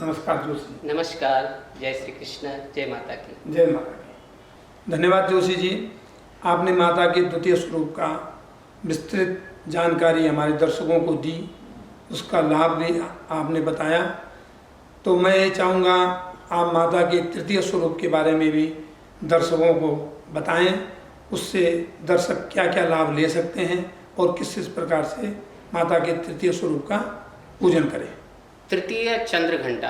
नमस्कार जोशी। नमस्कार। जय श्री कृष्ण। जय माता की। जय माता की। धन्यवाद जोशी जी, आपने माता के द्वितीय स्वरूप का विस्तृत जानकारी हमारे दर्शकों को दी, उसका लाभ भी आपने बताया। तो मैं ये चाहूँगा आप माता के तृतीय स्वरूप के बारे में भी दर्शकों को बताएं, उससे दर्शक क्या क्या लाभ ले सकते हैं और किस प्रकार से माता के तृतीय स्वरूप का पूजन करें। तृतीय चंद्र घंटा,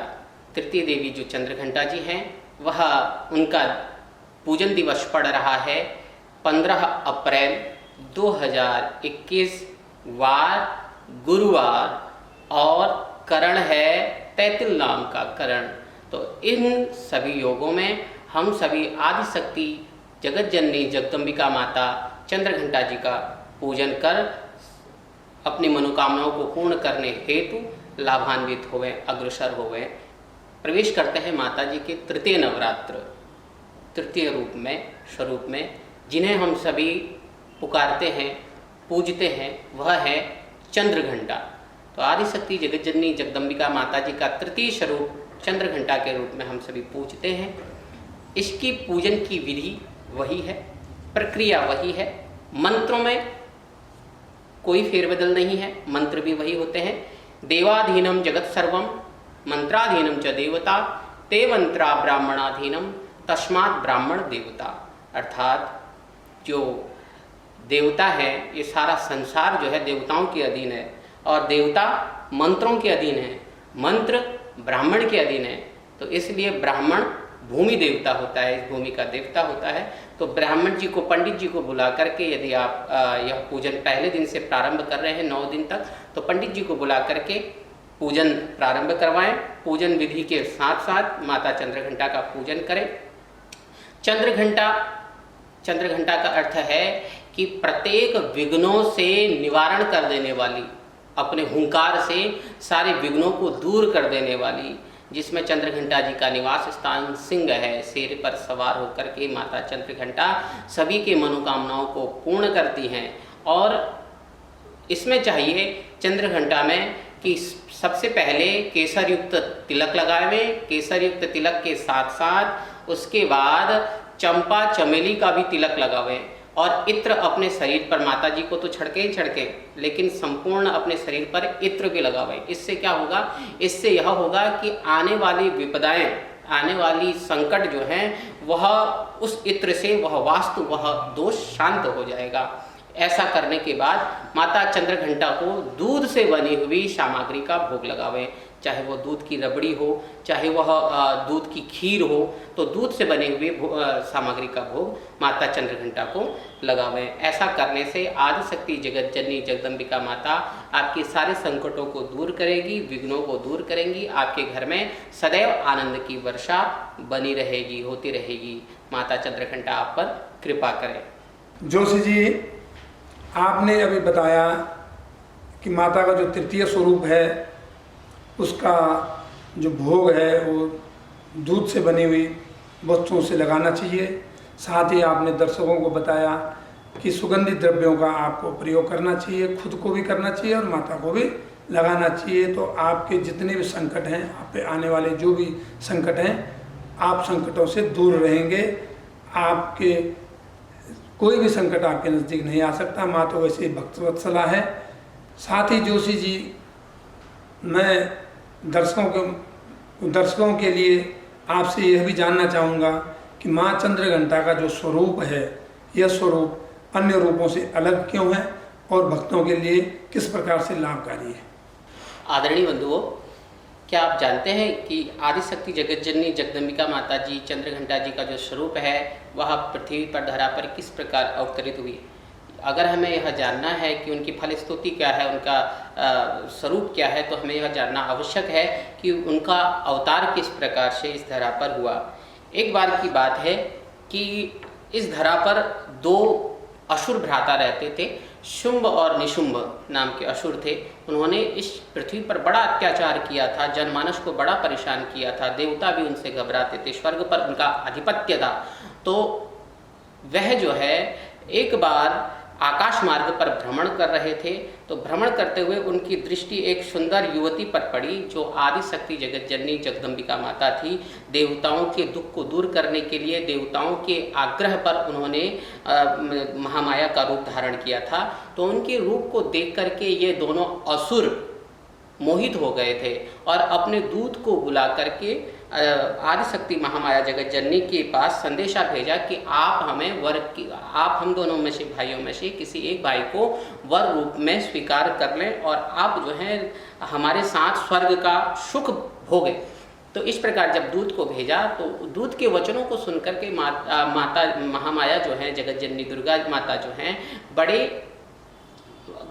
तृतीय देवी जो चंद्र घंटा जी हैं, वह उनका पूजन दिवस पड़ रहा है 15 अप्रैल 2021 वार गुरुवार, और करण है तैतिल नाम का करण। तो इन सभी योगों में हम सभी आदिशक्ति जगत जननी जगदम्बिका माता चंद्र घंटा जी का पूजन कर अपनी मनोकामनाओं को पूर्ण करने हेतु लाभान्वित होवें, अग्रसर होवें। प्रवेश करते हैं माता जी के तृतीय नवरात्र, तृतीय रूप में, स्वरूप में, जिन्हें हम सभी पुकारते हैं, पूजते हैं, वह है चंद्र घंटा। तो आदिशक्ति जगत जननी जगदम्बिका माता जी का तृतीय स्वरूप चंद्र घंटा के रूप में हम सभी पूजते हैं। इसकी पूजन की विधि वही है, प्रक्रिया वही है, मंत्रों में कोई फेरबदल नहीं है, मंत्र भी वही होते हैं। देवाधीनम जगत सर्वम मंत्राधीनम च देवता ते मंत्रा ब्राह्मणाधीनम तस्मात् ब्राह्मण देवता। अर्थात जो देवता है, ये सारा संसार जो है देवताओं के अधीन है, और देवता मंत्रों के अधीन है, मंत्र ब्राह्मण के अधीन है। तो इसलिए ब्राह्मण भूमि देवता होता है, इस भूमि का देवता होता है। तो ब्राह्मण जी को, पंडित जी को बुला करके, यदि आप यह पूजन पहले दिन से प्रारंभ कर रहे हैं 9 दिन तक, तो पंडित जी को बुला करके पूजन प्रारंभ करवाएं। पूजन विधि के साथ साथ माता चंद्रघंटा का पूजन करें। चंद्रघंटा का अर्थ है कि प्रत्येक विघ्नों से निवारण कर देने वाली, अपने हुंकार से सारे विघ्नों को दूर कर देने वाली, जिसमें चंद्रघंटा जी का निवास स्थान सिंह है। शेर पर सवार होकर के माता चंद्रघंटा सभी के मनोकामनाओं को पूर्ण करती हैं। और इसमें चाहिए चंद्रघंटा में कि सबसे पहले केसर युक्त तिलक लगावे। केसर युक्त तिलक के साथ साथ उसके बाद चंपा चमेली का भी तिलक लगावे, और इत्र अपने शरीर पर, माता जी को तो छड़के ही छड़के, लेकिन संपूर्ण अपने शरीर पर इत्र भी लगावे। इससे क्या होगा? इससे यह होगा कि आने वाली विपदाएं, आने वाली संकट जो हैं, वह उस इत्र से, वह वास्तु, वह दोष शांत हो जाएगा। ऐसा करने के बाद माता चंद्रघंटा को दूध से बनी हुई सामग्री का भोग लगावे, चाहे वो दूध की रबड़ी हो, चाहे वह दूध की खीर हो, तो दूध से बनी हुई सामग्री का भोग माता चंद्रघंटा को लगावें। ऐसा करने से आदिशक्ति जगत जननी जगदम्बिका माता आपके सारे संकटों को दूर करेगी, विघ्नों को दूर करेंगी। आपके घर में सदैव आनंद की वर्षा बनी रहेगी, होती रहेगी। माता चंद्रघंटा आप पर कृपा करें। जोशी जी, आपने अभी बताया कि माता का जो तृतीय स्वरूप है, उसका जो भोग है वो दूध से बनी हुई वस्तुओं से लगाना चाहिए। साथ ही आपने दर्शकों को बताया कि सुगंधित द्रव्यों का आपको प्रयोग करना चाहिए, खुद को भी करना चाहिए और माता को भी लगाना चाहिए। तो आपके जितने भी संकट हैं, आप पे आने वाले जो भी संकट हैं, आप संकटों से दूर रहेंगे। आपके कोई भी संकट आपके नज़दीक नहीं आ सकता। माँ तो वैसे भक्तवत्सला है। साथ ही जोशी जी, मैं दर्शकों के लिए आपसे यह भी जानना चाहूँगा कि माँ चंद्रघंटा का जो स्वरूप है, यह स्वरूप अन्य रूपों से अलग क्यों है और भक्तों के लिए किस प्रकार से लाभकारी है। आदरणीय बंधुओं, क्या आप जानते हैं कि आदिशक्ति जगत जननी जगदम्बिका माता जी चंद्रघंटा जी का जो स्वरूप है, वह पृथ्वी पर, धरा पर किस प्रकार अवतरित हुई? अगर हमें यह जानना है कि उनकी फलस्तुति क्या है, उनका स्वरूप क्या है, तो हमें यह जानना आवश्यक है कि उनका अवतार किस प्रकार से इस धरा पर हुआ। एक बार की बात है कि इस धरा पर 2 असुर भ्राता रहते थे। शुंभ और निशुंभ नाम के असुर थे। उन्होंने इस पृथ्वी पर बड़ा अत्याचार किया था, जनमानस को बड़ा परेशान किया था। देवता भी उनसे घबराते थे, स्वर्ग पर उनका आधिपत्य था। तो वह जो है, एक बार आकाश मार्ग पर भ्रमण कर रहे थे, तो भ्रमण करते हुए उनकी दृष्टि एक सुंदर युवती पर पड़ी जो आदि शक्ति जगत जननी जगदम्बिका माता थी। देवताओं के दुख को दूर करने के लिए, देवताओं के आग्रह पर उन्होंने महामाया का रूप धारण किया था। तो उनके रूप को देख करके ये दोनों असुर मोहित हो गए थे और अपने दूत को बुला करके आदिशक्ति महामाया जगत जननी के पास संदेशा भेजा कि आप हमें आप हम दोनों में से, भाइयों में से किसी एक भाई को वर रूप में स्वीकार कर लें और आप जो है हमारे साथ स्वर्ग का सुख भोगें। तो इस प्रकार जब दूत को भेजा तो दूत के वचनों को सुनकर के माता महामाया जो है जगत जननी दुर्गा माता जो हैं बड़े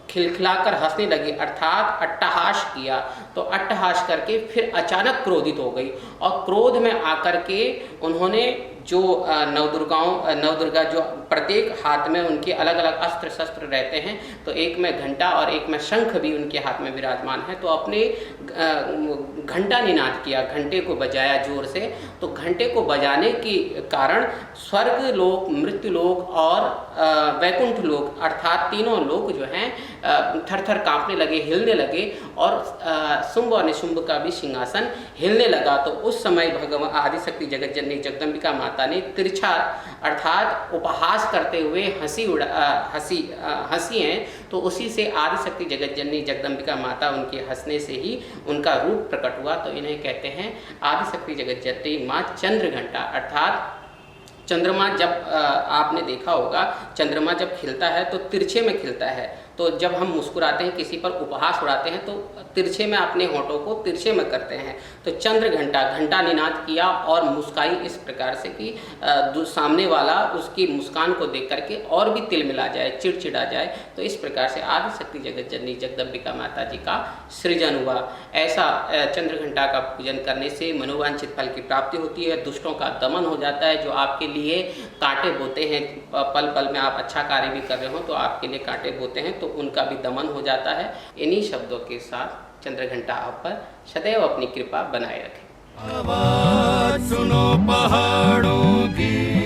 खिलखिलाकर हंसने लगी, अर्थात अट्टहास किया। तो अट्टहास करके फिर अचानक क्रोधित हो गई और क्रोध में आकर के उन्होंने जो नवदुर्गा जो प्रत्येक हाथ में उनके अलग अलग अस्त्र शस्त्र रहते हैं, तो एक में घंटा और एक में शंख भी उनके हाथ में विराजमान है। तो अपने घंटा निनाद किया, घंटे को बजाया जोर से। तो घंटे को बजाने के कारण स्वर्ग लोक, मृत्यु लोक और वैकुंठ लोक अर्थात तीनों लोक जो हैं थर थर कांपने लगे, हिलने लगे और शुंभ और निशुंभ का भी सिंहासन हिलने लगा। तो उस समय भगवान आदिशक्ति जगत जननी जगदम्बिका माता ने तिरछा अर्थात उपहास करते हुए हंसी है। तो उसी से आदिशक्ति जगत जननी जगदम्बिका माता उनके हंसने से ही उनका रूप प्रकट हुआ। तो इन्हें कहते हैं आदिशक्ति जगत जननी माँ चंद्र घंटा। अर्थात चंद्रमा जब आपने देखा होगा, चंद्रमा जब खिलता है तो तिरछे में खिलता है। तो जब हम मुस्कुराते हैं, किसी पर उपहास उड़ाते हैं, तो तिरछे में अपने होठों को तिरछे में करते हैं। तो चंद्र घंटा निनाद किया और मुस्काई इस प्रकार से कि सामने वाला उसकी मुस्कान को देख करके और भी तिल मिला जाए, चिड़चिड़ा जाए। तो इस प्रकार से आदिशक्ति जगत जननी जगदम्बिका माता जी का सृजन हुआ। ऐसा चंद्र घंटा का पूजन करने से मनोवांछित फल की प्राप्ति होती है, दुष्टों का दमन हो जाता है। जो आपके लिए कांटे बोते हैं, पल पल में आप अच्छा कार्य भी कर रहे हो तो आपके लिए कांटे बोते हैं, तो उनका भी दमन हो जाता है। इन्हीं शब्दों के साथ चंद्र घंटा आप पर सदैव अपनी कृपा बनाए रखें। आवाज सुनो पहाड़ों की।